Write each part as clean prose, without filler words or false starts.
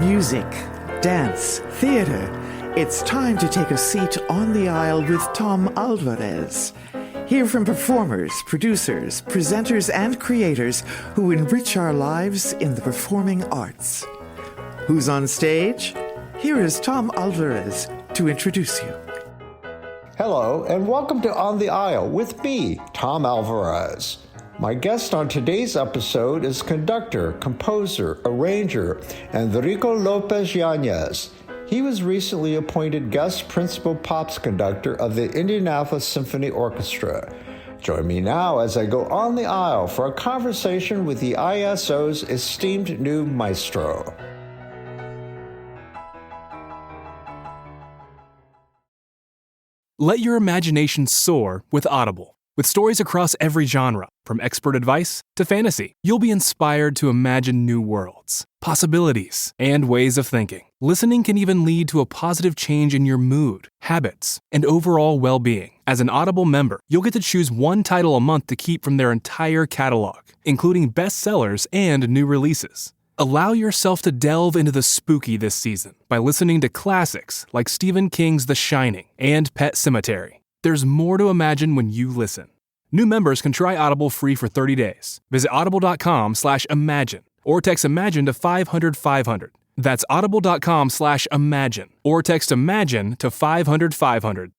Music, dance, theater. It's time to take a seat on the aisle with Tom Alvarez. Hear from performers, producers, presenters, and creators who enrich our lives in the performing arts. Who's on stage? Here is Tom Alvarez to introduce you. Hello, and welcome to On the Aisle with me, Tom Alvarez. My guest on today's episode is conductor, composer, arranger, Enrico Lopez-Yañez. He was recently appointed guest principal pops conductor of the Indianapolis Symphony Orchestra. Join me now as I go on the aisle for a conversation with the ISO's esteemed new maestro. Let your imagination soar with Audible. With stories across every genre, from expert advice to fantasy, you'll be inspired to imagine new worlds, possibilities, and ways of thinking. Listening can even lead to a positive change in your mood, habits, and overall well-being. As an Audible member, you'll get to choose one title a month to keep from their entire catalog, including bestsellers and new releases. Allow yourself to delve into the spooky this season by listening to classics like Stephen King's The Shining and Pet Sematary. There's more to imagine when you listen. New members can try Audible free for 30 days. Visit audible.com/imagine or text imagine to 500-500. That's audible.com/imagine or text imagine to 500-500.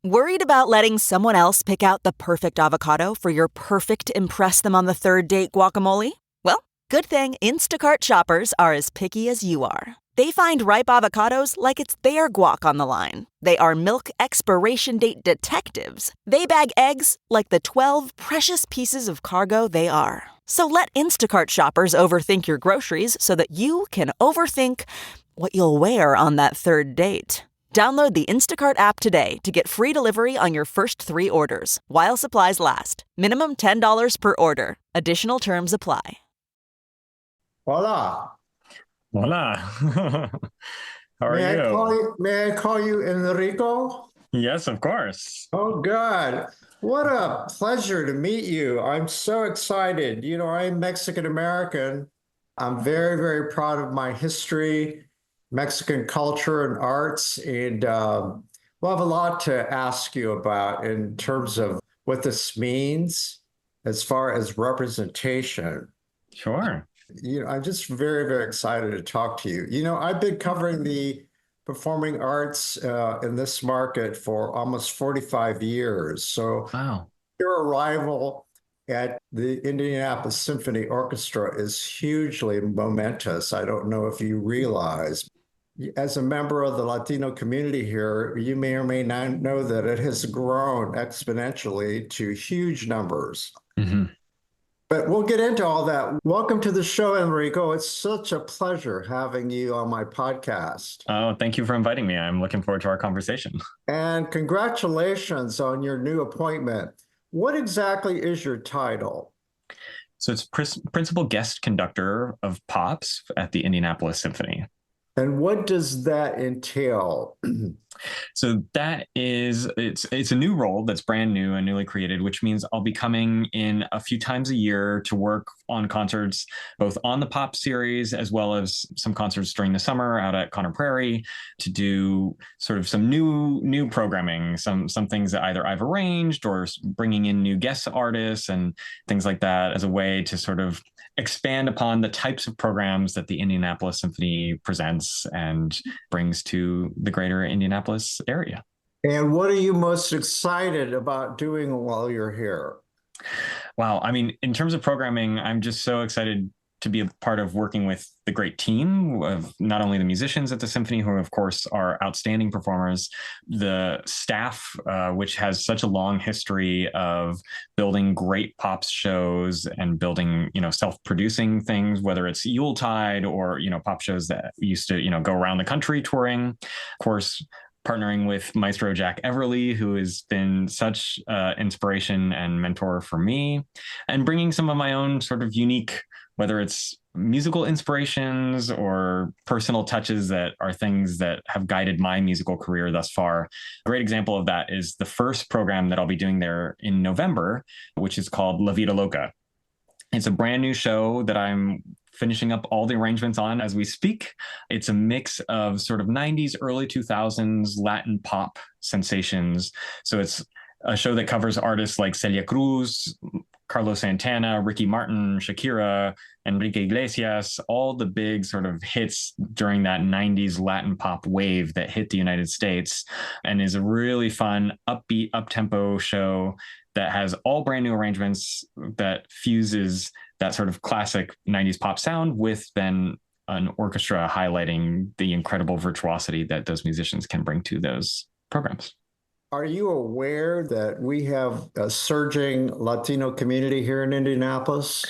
Worried about letting someone else pick out the perfect avocado for your perfect impress them on the third date guacamole? Well, good thing Instacart shoppers are as picky as you are. They find ripe avocados like it's their guac on the line. They are milk expiration date detectives. They bag eggs like the 12 precious pieces of cargo they are. So let Instacart shoppers overthink your groceries so that you can overthink what you'll wear on that third date. Download the Instacart app today to get free delivery on your first 3 orders, while supplies last. Minimum $10 per order. Additional terms apply. Voila. Hola. How are you? May I call you Enrico? Yes, of course. Oh, God. What a pleasure to meet you. I'm so excited. You know, I'm Mexican-American. I'm very, very proud of my history, Mexican culture and arts, and we'll have a lot to ask you about in terms of what this means as far as representation. Sure. You know, I'm just very, very excited to talk to you. You know, I've been covering the performing arts in this market for almost 45 years. So Wow. your arrival at the Indianapolis Symphony Orchestra is hugely momentous. I don't know if you realize. As a member of the Latino community here, you may or may not know that it has grown exponentially to huge numbers. Mm-hmm. But we'll get into all that. Welcome to the show, Enrico. It's such a pleasure having you on my podcast. Oh, thank you for inviting me. I'm looking forward to our conversation. And congratulations on your new appointment. What exactly is your title? So it's principal guest conductor of Pops at the Indianapolis Symphony. And what does that entail? So that is, it's a new role that's brand new and newly created, which means I'll be coming in a few times a year to work on concerts, both on the Pop series, as well as some concerts during the summer out at Conner Prairie, to do sort of some new programming, some things that either I've arranged or bringing in new guest artists and things like that as a way to sort of expand upon the types of programs that the Indianapolis Symphony presents and brings to the greater Indianapolis area. And what are you most excited about doing while you're here? Wow. I mean, in terms of programming, I'm just so excited to be a part of working with the great team of not only the musicians at the symphony, who of course are outstanding performers, the staff, which has such a long history of building great pops shows and building, self-producing things, whether it's Yuletide or, pop shows that used to, go around the country touring. Of course, partnering with Maestro Jack Everly, who has been such inspiration and mentor for me, and bringing some of my own sort of unique, whether it's musical inspirations or personal touches that are things that have guided my musical career thus far. A great example of that is the first program that I'll be doing there in November, which is called La Vida Loca. It's a brand new show that I'm finishing up all the arrangements on as we speak. It's a mix of sort of 90s, early 2000s Latin pop sensations. So it's a show that covers artists like Celia Cruz, Carlos Santana, Ricky Martin, Shakira, Enrique Iglesias, all the big sort of hits during that 90s Latin pop wave that hit the United States, and is a really fun, upbeat, up-tempo show that has all brand new arrangements that fuses that sort of classic 90s pop sound with then an orchestra highlighting the incredible virtuosity that those musicians can bring to those programs. Are you aware that we have a surging Latino community here in Indianapolis?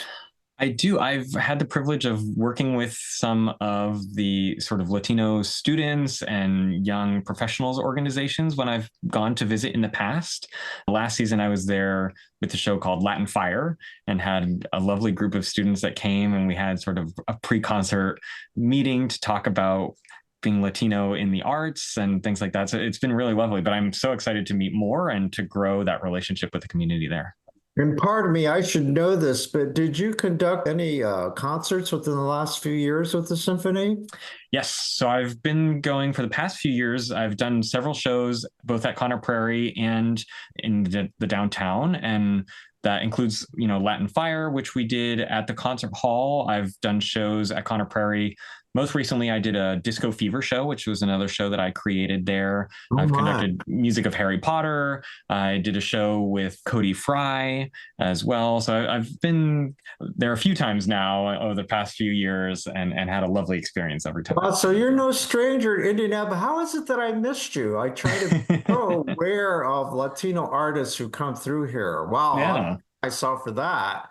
I do. I've had the privilege of working with some of the sort of Latino students and young professionals organizations when I've gone to visit in the past. Last season, I was there with a show called Latin Fire and had a lovely group of students that came, and we had sort of a pre-concert meeting to talk about being Latino in the arts and things like that. So it's been really lovely, but I'm so excited to meet more and to grow that relationship with the community there. And pardon me, I should know this, but did you conduct any concerts within the last few years with the symphony? Yes. So I've been going for the past few years. I've done several shows, both at Conner Prairie and in the downtown. And that includes, Latin Fire, which we did at the concert hall. I've done shows at Conner Prairie. Most recently, I did a Disco Fever show, which was another show that I created there. I've conducted music of Harry Potter. I did a show with Cody Fry as well. So I've been there a few times now over the past few years and had a lovely experience every time. So you're no stranger to Indianapolis. How is it that I missed you? I try to be so aware of Latino artists who come through here. Wow, Yeah. I saw for that.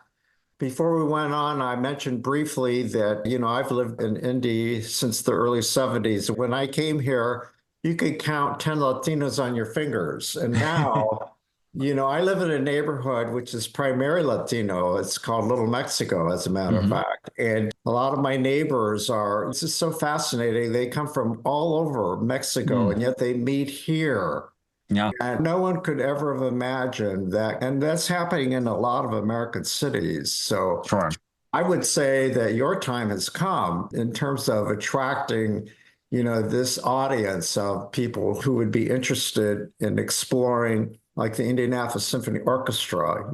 Before we went on, I mentioned briefly that, I've lived in Indy since the early 70s. When I came here, you could count 10 Latinos on your fingers. And now, I live in a neighborhood which is primarily Latino. It's called Little Mexico, as a matter of fact. And a lot of my neighbors it's just so fascinating. They come from all over Mexico, and yet they meet here. Yeah. And no one could ever have imagined that. And that's happening in a lot of American cities. So Sure. I would say that your time has come in terms of attracting, this audience of people who would be interested in exploring, like the Indianapolis Symphony Orchestra,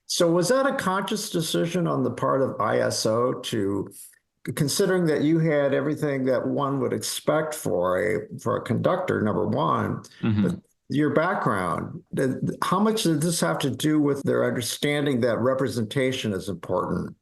So was that a conscious decision on the part of ISO considering that you had everything that one would expect for a conductor, number one, but your background, how much did this have to do with their understanding that representation is important?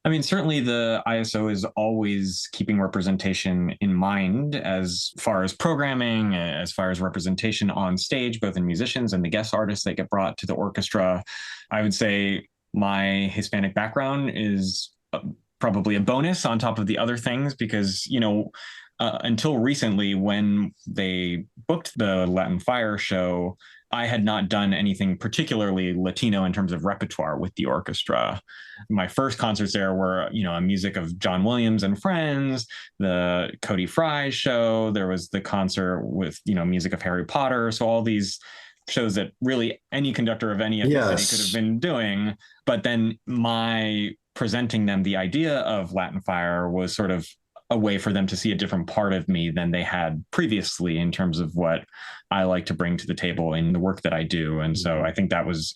I mean, certainly the ISO is always keeping representation in mind as far as programming, as far as representation on stage, both in musicians and the guest artists that get brought to the orchestra. I would say my Hispanic background is probably a bonus on top of the other things because, until recently when they booked the Latin Fire show, I had not done anything particularly Latino in terms of repertoire with the orchestra. My first concerts there were, music of John Williams and Friends, the Cody Fry show. There was the concert with, music of Harry Potter. So all these shows that really any conductor of any ethnicity could have been doing. But then my presenting them the idea of Latin Fire was sort of a way for them to see a different part of me than they had previously in terms of what I like to bring to the table in the work that I do. And so I think that was,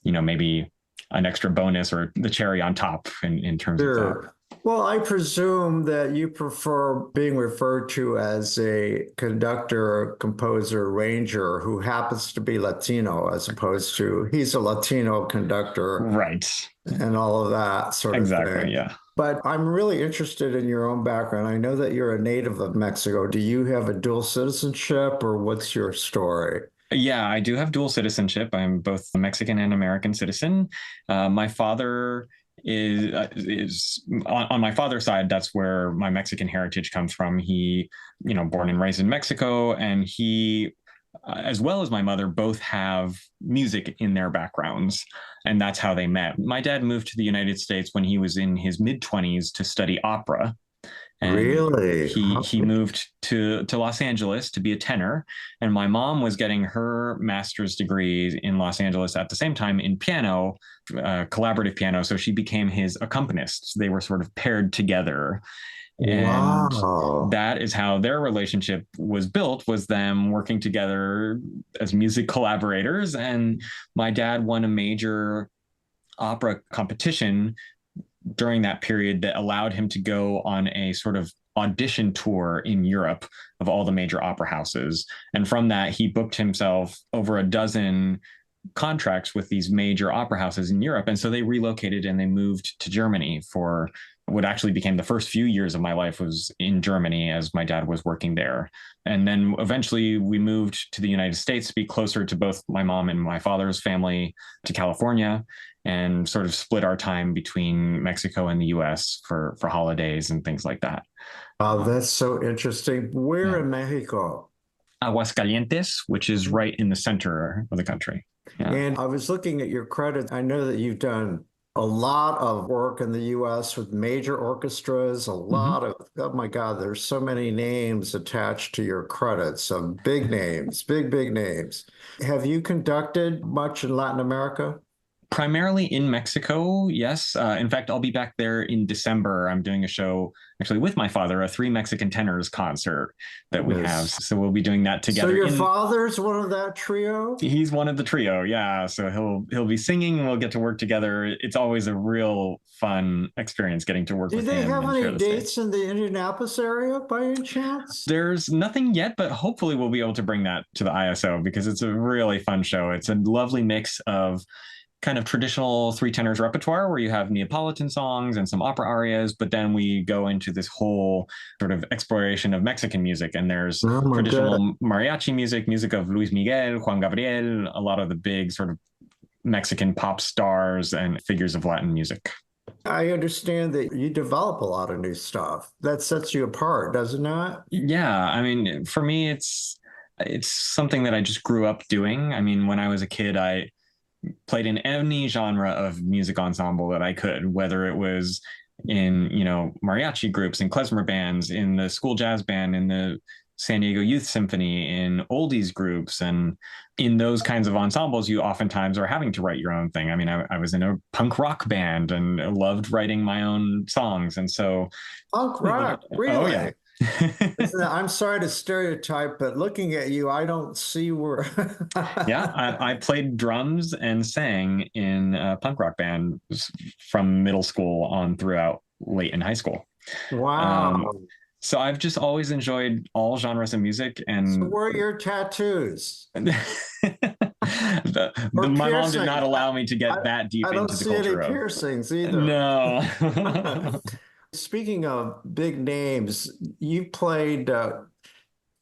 maybe an extra bonus or the cherry on top in terms of that. Well, I presume that you prefer being referred to as a conductor, composer, arranger who happens to be Latino, as opposed to he's a Latino conductor. Right. And all of that sort of thing. Exactly, yeah. But I'm really interested in your own background. I know that you're a native of Mexico. Do you have a dual citizenship, or what's your story? Yeah, I do have dual citizenship. I'm both a Mexican and American citizen. My father is on my father's side. That's where my Mexican heritage comes from. He, born and raised in Mexico, and he, as well as my mother, both have music in their backgrounds, and that's how they met. My dad moved to the United States when he was in his mid-20s to study opera. And Really? he moved to Los Angeles to be a tenor. And my mom was getting her master's degree in Los Angeles at the same time in piano, collaborative piano. So she became his accompanist. They were sort of paired together. And Wow. that is how their relationship was built, was them working together as music collaborators. And my dad won a major opera competition during that period that allowed him to go on a sort of audition tour in Europe of all the major opera houses. And from that, he booked himself over a dozen contracts with these major opera houses in Europe. And so they relocated and they moved to Germany for what actually became the first few years of my life was in Germany as my dad was working there. And then eventually we moved to the United States to be closer to both my mom and my father's family, to California, and sort of split our time between Mexico and the US for holidays and things like that. Oh, that's so interesting. Where in Mexico? Aguascalientes, which is right in the center of the country. Yeah. And I was looking at your credits. I know that you've done a lot of work in the US with major orchestras, a lot of, oh my God, there's so many names attached to your credits, some big names, big names. Have you conducted much in Latin America? Primarily in Mexico, yes. In fact, I'll be back there in December. I'm doing a show actually with my father, a Three Mexican Tenors concert that we have. So we'll be doing that together. So your father's one of that trio? He's one of the trio, yeah. So he'll be singing and we'll get to work together. It's always a real fun experience getting to work with him. Do they have any dates in the Indianapolis area by any chance? There's nothing yet, but hopefully we'll be able to bring that to the ISO because it's a really fun show. It's a lovely mix of kind of traditional three tenors repertoire where you have Neapolitan songs and some opera arias, but then we go into this whole sort of exploration of Mexican music. And there's traditional mariachi music of Luis Miguel, Juan Gabriel, a lot of the big sort of Mexican pop stars and figures of Latin music. I understand that you develop a lot of new stuff. That sets you apart, doesn't it? Yeah. I mean, for me, it's something that I just grew up doing. I mean, when I was a kid, I played in any genre of music ensemble that I could, whether it was in, mariachi groups and klezmer bands, in the school jazz band, in the San Diego Youth Symphony, in oldies groups. And in those kinds of ensembles, you oftentimes are having to write your own thing. I mean, I was in a punk rock band and loved writing my own songs. And so punk rock, really? Oh, yeah. Listen, I'm sorry to stereotype, but looking at you, I don't see where. Yeah, I played drums and sang in a punk rock band from middle school on throughout late in high school. Wow. So I've just always enjoyed all genres of music. And so where are your tattoos? My mom did not allow me to get that deep into the culture. I don't see any piercings either. No. Speaking of big names, you played.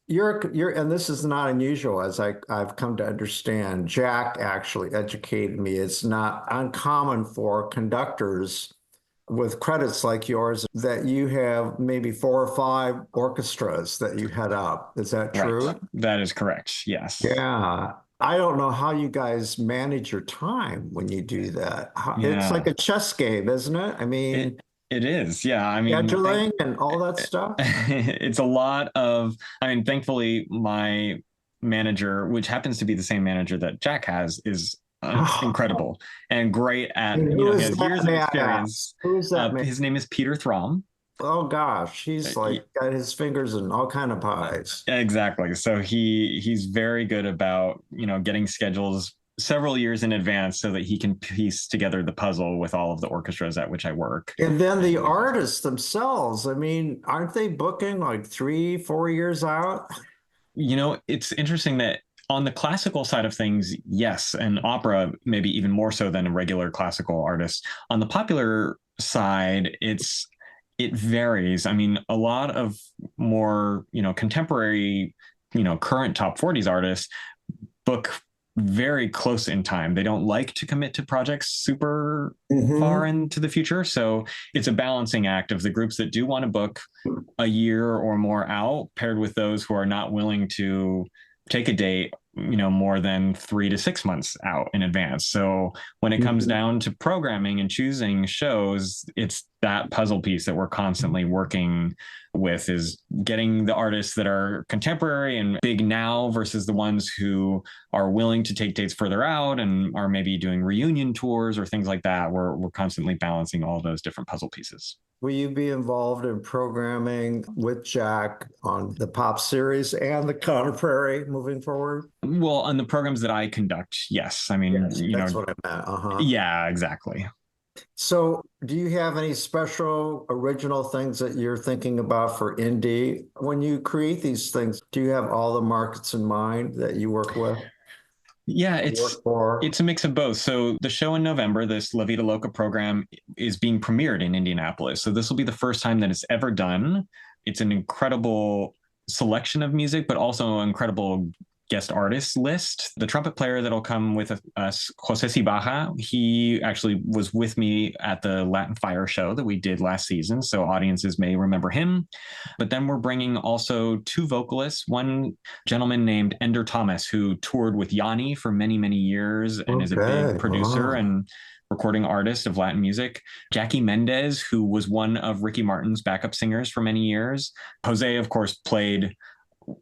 You're, and this is not unusual, as I've come to understand. Jack actually educated me. It's not uncommon for conductors with credits like yours that you have maybe 4 or 5 orchestras that you head up. Is that true? Right. That is correct. Yes. Yeah. I don't know how you guys manage your time when you do that. It's like a chess game, isn't it? I mean. It is. Yeah. I mean, scheduling and all that stuff. It's a lot of, thankfully my manager, which happens to be the same manager that Jack has, is incredible and great at, he has years of experience. Who's that? His name is Peter Throm. Oh gosh, he's like got his fingers in all kind of pies. Exactly. So he's very good about, getting schedules several years in advance so that he can piece together the puzzle with all of the orchestras at which I work. And then the artists themselves, I mean, aren't they booking like 3-4 years out? It's interesting that on the classical side of things, yes, and opera maybe even more so than a regular classical artist. On the popular side, it varies. I mean, a lot of more, contemporary, current top 40s artists book very close in time. They don't like to commit to projects super far into the future. So it's a balancing act of the groups that do want to book a year or more out, paired with those who are not willing to take a date more than 3 to 6 months out in advance. So when it comes down to programming and choosing shows, it's that puzzle piece that we're constantly working with, is getting the artists that are contemporary and big now versus the ones who are willing to take dates further out and are maybe doing reunion tours or things like that. We're constantly balancing all those different puzzle pieces. Will you be involved in programming with Jack on the pop series and the contemporary moving forward? Well, on the programs that I conduct, yes. I mean, Yes, that's what I meant. Yeah, exactly. So, do you have any special original things that you're thinking about for indie? When you create these things, do you have all the markets in mind that you work with? Yeah, Work for? it's a mix of both. So the show in November, this La Vida Loca program, is being premiered in Indianapolis. So this will be the first time that it's ever done. It's an incredible selection of music, but also an incredible guest artist list. The trumpet player that'll come with us, Jose Cibaja, he actually was with me at the Latin Fire show that we did last season, so audiences may remember him. But then we're bringing also 2 vocalists, one gentleman named Ender Thomas, who toured with Yanni for many, many years and is a big producer and recording artist of Latin music. Jackie Mendez, who was one of Ricky Martin's backup singers for many years. Jose, of course, played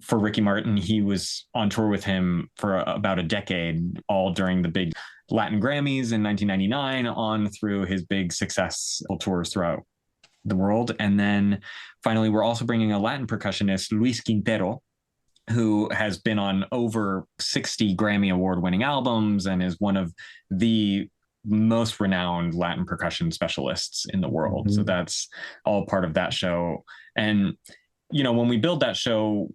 for Ricky Martin. He was on tour with him for about a decade, all during the big Latin Grammys in 1999 on through his big successful tours throughout the world. And then finally, we're also bringing a Latin percussionist, Luis Quintero, who has been on over 60 Grammy Award-winning albums and is one of the most renowned Latin percussion specialists in the world. So that's all part of that show. And, when we build that show,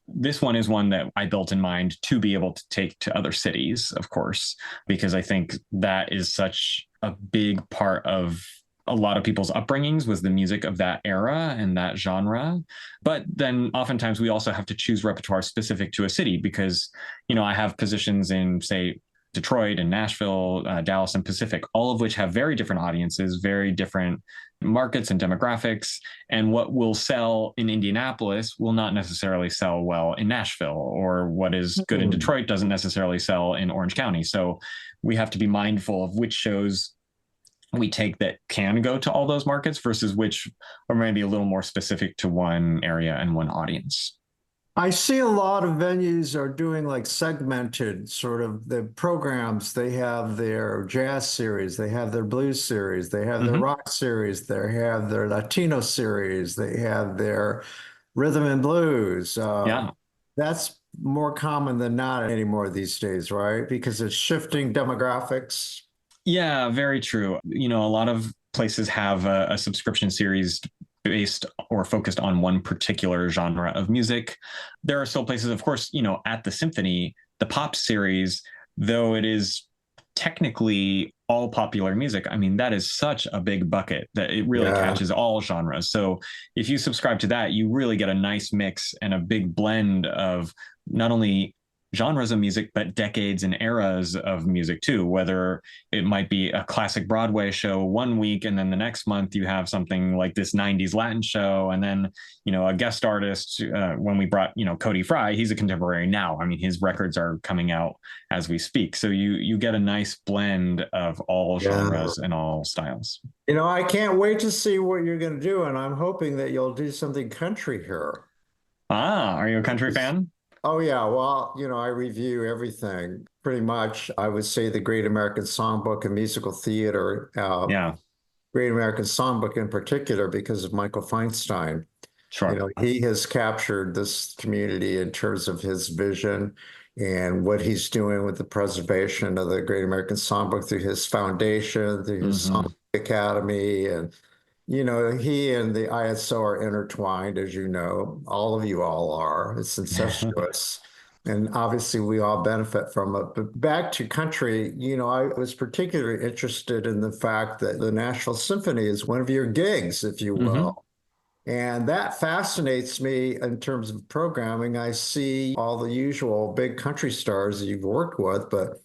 this one is one that I built in mind to be able to take to other cities, of course, because I think that is such a big part of a lot of people's upbringings, was the music of that era and that genre. But then oftentimes we also have to choose repertoire specific to a city because, I have positions in, say, Detroit and Nashville, Dallas and Pacific, all of which have very different audiences, very different markets and demographics. And what will sell in Indianapolis will not necessarily sell well in Nashville, or what is good in Detroit doesn't necessarily sell in Orange County. So we have to be mindful of which shows we take that can go to all those markets versus which are maybe a little more specific to one area and one audience. I see a lot of venues are doing like segmented sort of the programs. They have their jazz series, they have their blues series, they have their rock series, they have their Latino series, they have their rhythm and blues. That's more common than not anymore these days, right? Because it's shifting demographics. Yeah, very true. A lot of places have a subscription series based or focused on one particular genre of music. There are still places, of course, at the symphony, the pop series, though it is technically all popular music, I mean, that is such a big bucket that it really catches all genres. So if you subscribe to that, you really get a nice mix and a big blend of not only genres of music, but decades and eras of music too, whether it might be a classic Broadway show one week, and then the next month you have something like this 90s Latin show, and then, a guest artist, when we brought, Cody Fry, he's a contemporary now. I mean, his records are coming out as we speak. So you get a nice blend of all genres and all styles. I can't wait to see what you're going to do, and I'm hoping that you'll do something country here. Are you a country fan? Oh, yeah. Well, I review everything pretty much. I would say the Great American Songbook and musical theater. Great American Songbook in particular because of Michael Feinstein. Sure. He has captured this community in terms of his vision and what he's doing with the preservation of the Great American Songbook through his foundation, through his Song Academy. And he and the ISO are intertwined, as you know. All of you all are. It's incestuous. And obviously, we all benefit from it. But back to country, I was particularly interested in the fact that the Nashville Symphony is one of your gigs, if you will. And that fascinates me in terms of programming. I see all the usual big country stars that you've worked with, but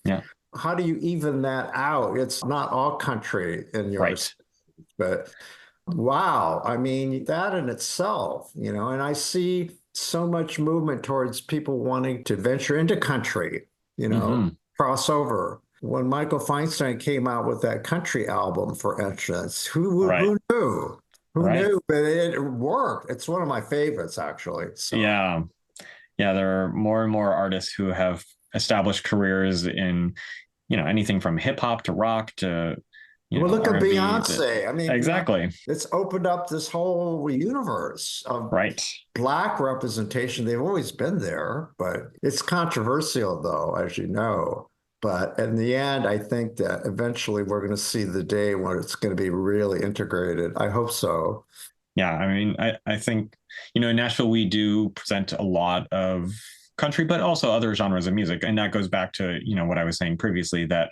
how do you even that out? It's not all country in yours, but wow. I mean, that in itself, and I see so much movement towards people wanting to venture into country, Mhm. cross over. When Michael Feinstein came out with that country album, for instance, Right. who knew? Who Right. knew? But it worked. It's one of my favorites, actually. So, Yeah. Yeah. There are more and more artists who have established careers in, anything from hip hop to rock to, well, look at R&B. Beyonce. I mean, Exactly. it's opened up this whole universe of Right. Black representation. They've always been there, but it's controversial, though, as you know. But in the end, I think that eventually we're going to see the day when it's going to be really integrated. I hope so. Yeah. I mean, I think, in Nashville, we do present a lot of country, but also other genres of music. And that goes back to, what I was saying previously, that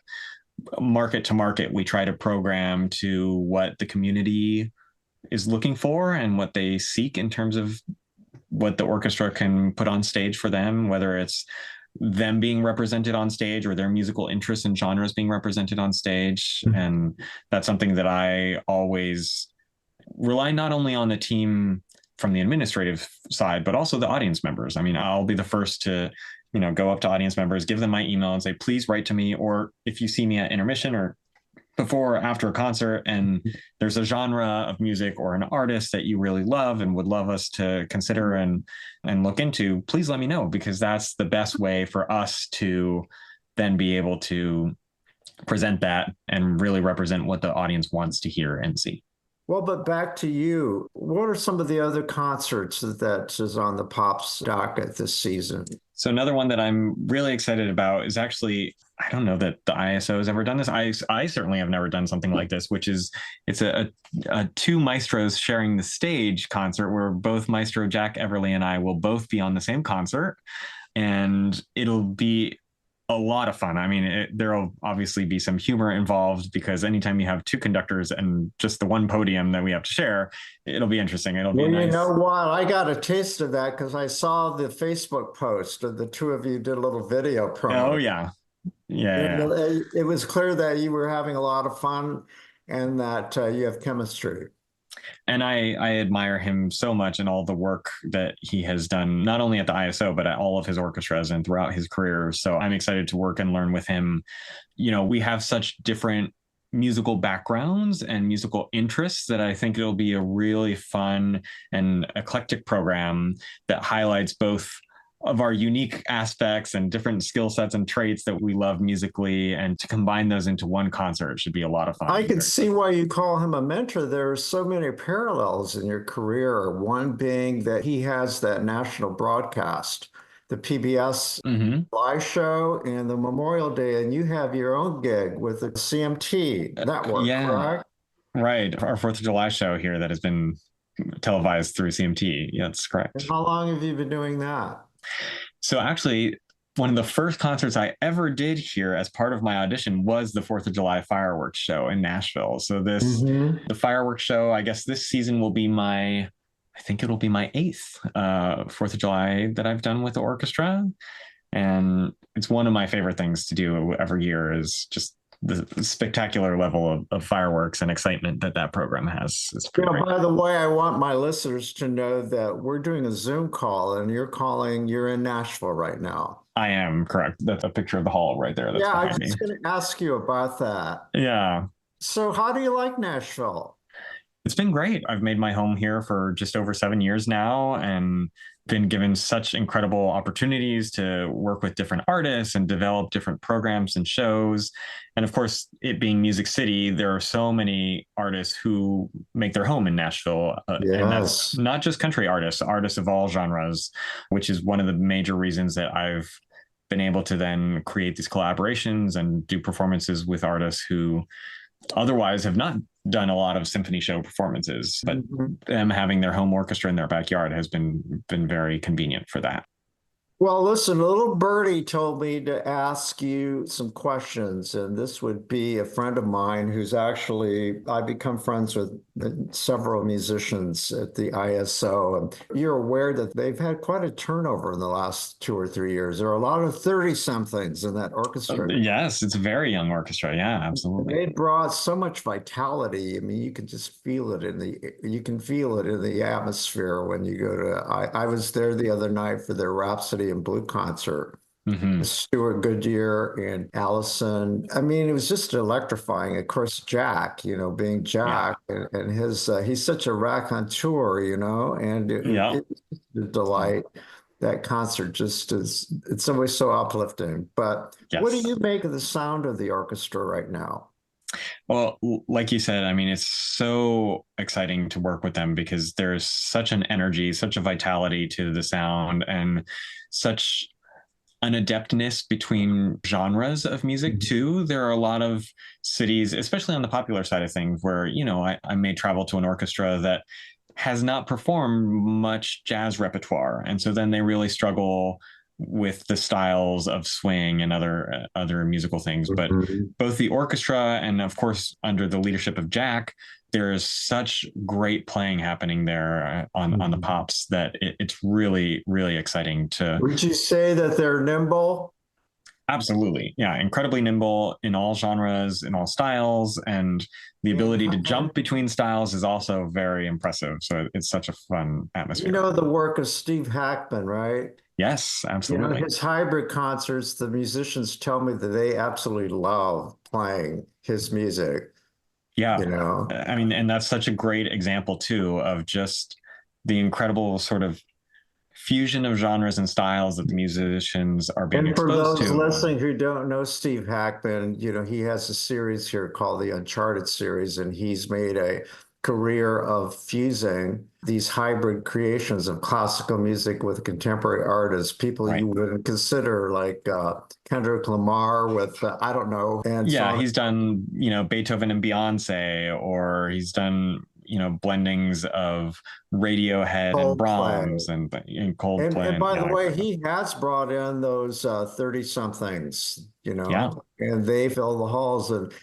market to market, we try to program to what the community is looking for and what they seek in terms of what the orchestra can put on stage for them, whether it's them being represented on stage or their musical interests and genres being represented on stage. And that's something that I always rely not only on the team from the administrative side, but also the audience members. I mean, I'll be the first to, go up to audience members, give them my email and say, please write to me. Or if you see me at intermission or before or after a concert and there's a genre of music or an artist that you really love and would love us to consider and look into, please let me know, because that's the best way for us to then be able to present that and really represent what the audience wants to hear and see. Well, but back to you. What are some of the other concerts that is on the Pops docket this season? So another one that I'm really excited about is actually, I don't know that the ISO has ever done this. I certainly have never done something like this, which is it's a two maestros sharing the stage concert where both Maestro Jack Everly and I will both be on the same concert, and it'll be a lot of fun. I mean, there'll obviously be some humor involved because anytime you have two conductors and just the one podium that we have to share, it'll be interesting. It'll be nice. You know what? I got a taste of that because I saw the Facebook post of the two of you did a little video promo. Oh, yeah. Yeah. It was clear that you were having a lot of fun and that you have chemistry. And I admire him so much and all the work that he has done, not only at the ISO, but at all of his orchestras and throughout his career. So I'm excited to work and learn with him. We have such different musical backgrounds and musical interests that I think it'll be a really fun and eclectic program that highlights both of our unique aspects and different skill sets and traits that we love musically, and to combine those into one concert should be a lot of fun. I can see why you call him a mentor. There are so many parallels in your career. One being that he has that national broadcast, the PBS live show and the Memorial Day, and you have your own gig with the CMT network, correct? Right. Our 4th of July show here that has been televised through CMT. Yeah, that's correct. And how long have you been doing that? So actually, one of the first concerts I ever did here as part of my audition was the 4th of July fireworks show in Nashville. So the fireworks show, I guess this season will be I think it'll be my 8th 4th of July that I've done with the orchestra. And it's one of my favorite things to do every year is just the spectacular level of fireworks and excitement that program has. By the way, I want my listeners to know that we're doing a Zoom call and you're in Nashville right now. I am, correct. That's a picture of the hall right there. That's I was just going to ask you about that. Yeah. So how do you like Nashville? It's been great. I've made my home here for just over 7 years now and been given such incredible opportunities to work with different artists and develop different programs and shows. And of course, it being Music City, there are so many artists who make their home in Nashville. And that's not just country artists of all genres, which is one of the major reasons that I've been able to then create these collaborations and do performances with artists who otherwise have not done a lot of symphony show performances, but them having their home orchestra in their backyard has been very convenient for that. Well, listen, a little birdie told me to ask you some questions, and this would be a friend of mine who's actually, I've become friends with several musicians at the ISO. And you're aware that they've had quite a turnover in the last 2 or 3 years. There are a lot of 30-somethings in that orchestra. Yes, it's a very young orchestra. Yeah, absolutely. They brought so much vitality. I mean, you can just feel it you can feel it in the atmosphere when you go to, I was there the other night for their Rhapsody in Blue concert. Hmm. Stuart Goodyear and Allison. I mean, it was just electrifying. Of course, Jack, being Yeah. Jack and his, he's such a raconteur, and Yeah. it's just a delight. That concert just is, it's always so uplifting. But what do Yes. you make of the sound of the orchestra right now? Well, like you said, I mean, it's so exciting to work with them because there's such an energy, such a vitality to the sound, and such an adeptness between genres of music too. There are a lot of cities, especially on the popular side of things, where, I may travel to an orchestra that has not performed much jazz repertoire. And so then they really struggle with the styles of swing and other musical things. But Mhm. both the orchestra and of course under the leadership of Jack, there is such great playing happening there on the pops that it's really, really exciting to. Would you say that they're nimble? Absolutely. Yeah. Incredibly nimble in all genres, in all styles. And the ability to jump between styles is also very impressive. So it's such a fun You atmosphere. know the work of Steve Hackman, right? Yes, absolutely. His hybrid concerts, the musicians tell me that they absolutely love playing his music, Yeah. you know. I mean, and that's such a great example too of just the incredible sort of fusion of genres and styles that the musicians are being And for exposed those to. listening who don't know Steve Hackman, he has a series here called the Uncharted series, and he's made a career of fusing these hybrid creations of classical music with contemporary artists, people Right. you wouldn't consider like Kendrick Lamar with, I don't know, and so Yeah, on. he's done, Beethoven and Beyonce, or he's done, blendings of Radiohead and Coldplay. Brahms and And Coldplay. by the Yeah, way, incredible. he has brought in those 30 somethings, Yeah. and they fill the halls. And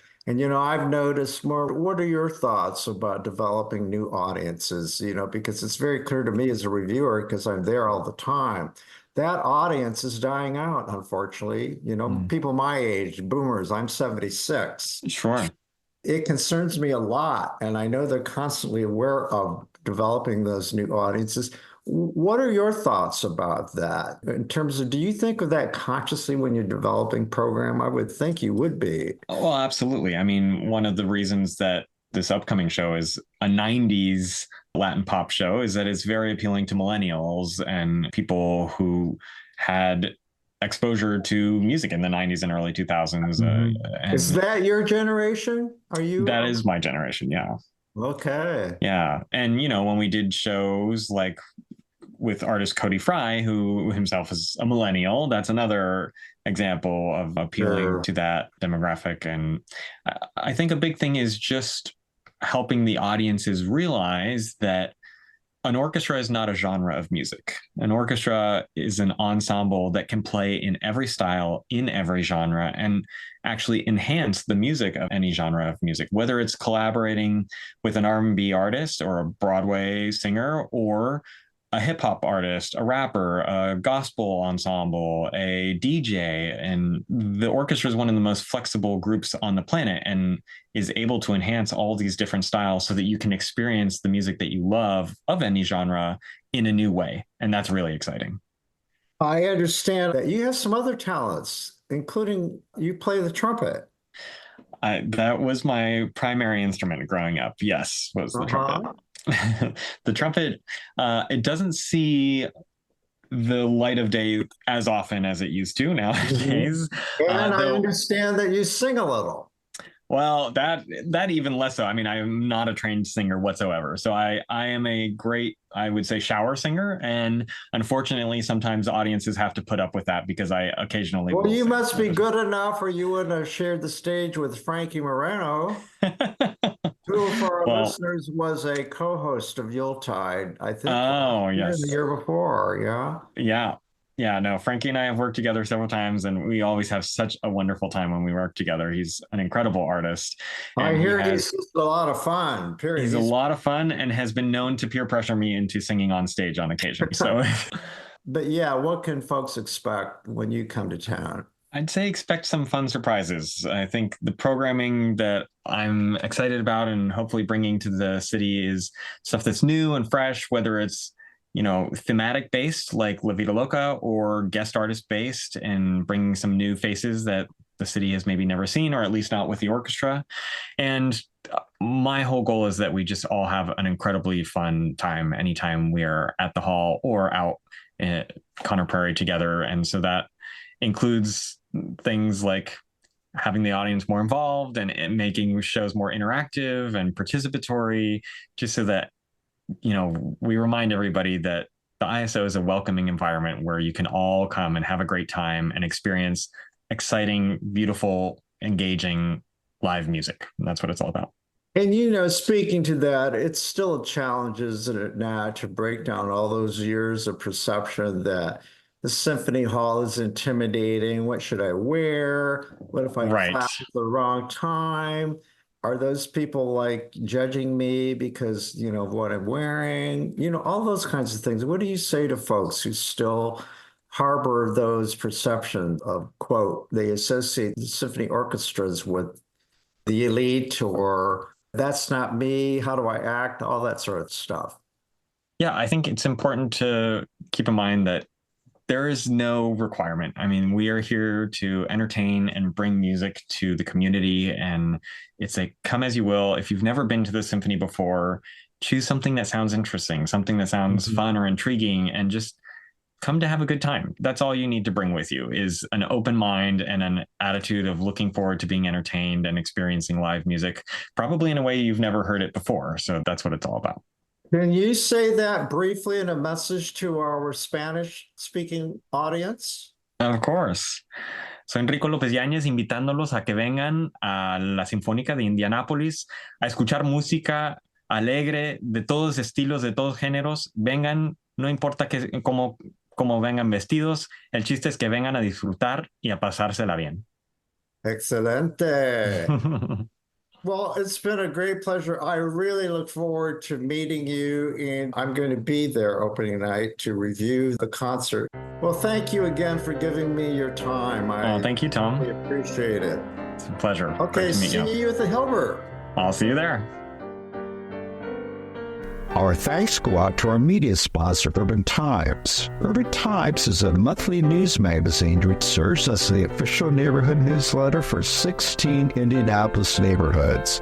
I've noticed more. What are your thoughts about developing new audiences? Because it's very clear to me as a reviewer, because I'm there all the time, that audience is dying out, unfortunately. Mm. People my age, boomers, I'm 76. Sure. It concerns me a lot, and I know they're constantly aware of developing those new audiences. What are your thoughts about that in terms of, do you think of that consciously when you're developing program? I would think you would be. Well, absolutely. I mean, one of the reasons that this upcoming show is a 90s Latin pop show is that it's very appealing to millennials and people who had exposure to music in the 90s and early 2000s. Is And that your generation? Are you? that is my generation. Yeah. Okay. Yeah. And, when we did shows like with artist Cody Fry, who himself is a millennial, that's another example of appealing Sure. to that demographic. And I think a big thing is just helping the audiences realize that an orchestra is not a genre of music. An orchestra is an ensemble that can play in every style, in every genre, and actually enhance the music of any genre of music, whether it's collaborating with an R&B artist or a Broadway singer or a hip hop artist, a rapper, a gospel ensemble, a DJ. And the orchestra is one of the most flexible groups on the planet and is able to enhance all these different styles so that you can experience the music that you love of any genre in a new way. And that's really exciting. I understand that you have some other talents, including you play the trumpet. That was my primary instrument growing up. Yes, was the trumpet. Uh-huh. The trumpet, it doesn't see the light of day as often as it used to Mhm. nowadays. And I Though, understand that you sing a little. well, that even less so. I mean, I am not a trained singer whatsoever. So I am a great, I would say, shower singer, and unfortunately, sometimes audiences have to put up with that because I occasionally Well, will you sing. must be good enough, or you wouldn't have shared the stage with Frankie Moreno, who, for our Well, listeners, was a co-host of Yuletide, I think last oh year, the yes, year before. Yeah. yeah. Yeah, no, Frankie and I have worked together several times, and we always have such a wonderful time when we work together. He's an incredible artist. I And hear he's just a lot of fun, period. He's a lot of fun and has been known to peer pressure me into singing on stage on occasion. So, but yeah, what can folks expect when you come to town? I'd say expect some fun surprises. I think the programming that I'm excited about and hopefully bringing to the city is stuff that's new and fresh, whether it's, thematic based like La Vida Loca or guest artist based, and bringing some new faces that the city has maybe never seen, or at least not with the orchestra. And my whole goal is that we just all have an incredibly fun time anytime we're at the hall or out at Conner Prairie together. And so that includes things like having the audience more involved and making shows more interactive and participatory, just so that, we remind everybody that the ISO is a welcoming environment where you can all come and have a great time and experience exciting, beautiful, engaging live music. And that's what it's all about. And, speaking to that, it's still a challenge, isn't it, now, to break down all those years of perception that the symphony hall is intimidating. What should I wear? What if I clap at the wrong time? Are those people like judging me because, of what I'm wearing? All those kinds of things. What do you say to folks who still harbor those perceptions of, quote, they associate the symphony orchestras with the elite, or that's not me, how do I act, all that sort of stuff? Yeah, I think it's important to keep in mind that there is no requirement. I mean, we are here to entertain and bring music to the community, and it's a come as you will. If you've never been to the symphony before, choose something that sounds interesting, something that sounds fun or intriguing, and just come to have a good time. That's all you need to bring with you, is an open mind and an attitude of looking forward to being entertained and experiencing live music, probably in a way you've never heard it before. So that's what it's all about. Can you say that briefly in a message to our Spanish-speaking audience? Of course. Soy Enrico Lopez-Yañez, invitándolos a que vengan a la Sinfónica de Indianapolis a escuchar música alegre de todos estilos, de todos géneros. Vengan, no importa cómo vengan vestidos, el chiste es que vengan a disfrutar y a pasársela bien. Excelente. Well, it's been a great pleasure. I really look forward to meeting you, and I'm going to be there opening night to review the concert. Well, thank you again for giving me your time. Thank you, Tom. I appreciate it. It's a pleasure. Okay, see you at the Hilbert. I'll see you there. Our thanks go out to our media sponsor, Urban Times. Urban Times is a monthly news magazine which serves as the official neighborhood newsletter for 16 Indianapolis neighborhoods,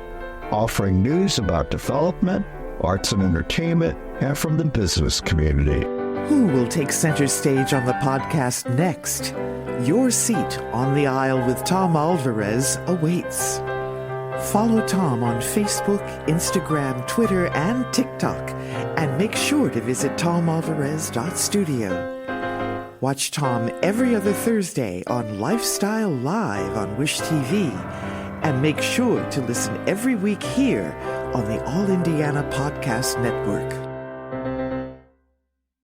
offering news about development, arts and entertainment, and from the business community. Who will take center stage on the podcast next? Your seat on the aisle with Tom Alvarez awaits. Follow Tom on Facebook, Instagram, Twitter, and TikTok, and make sure to visit tomalvarez.studio. Watch Tom every other Thursday on Lifestyle Live on Wish TV, and make sure to listen every week here on the All Indiana Podcast Network.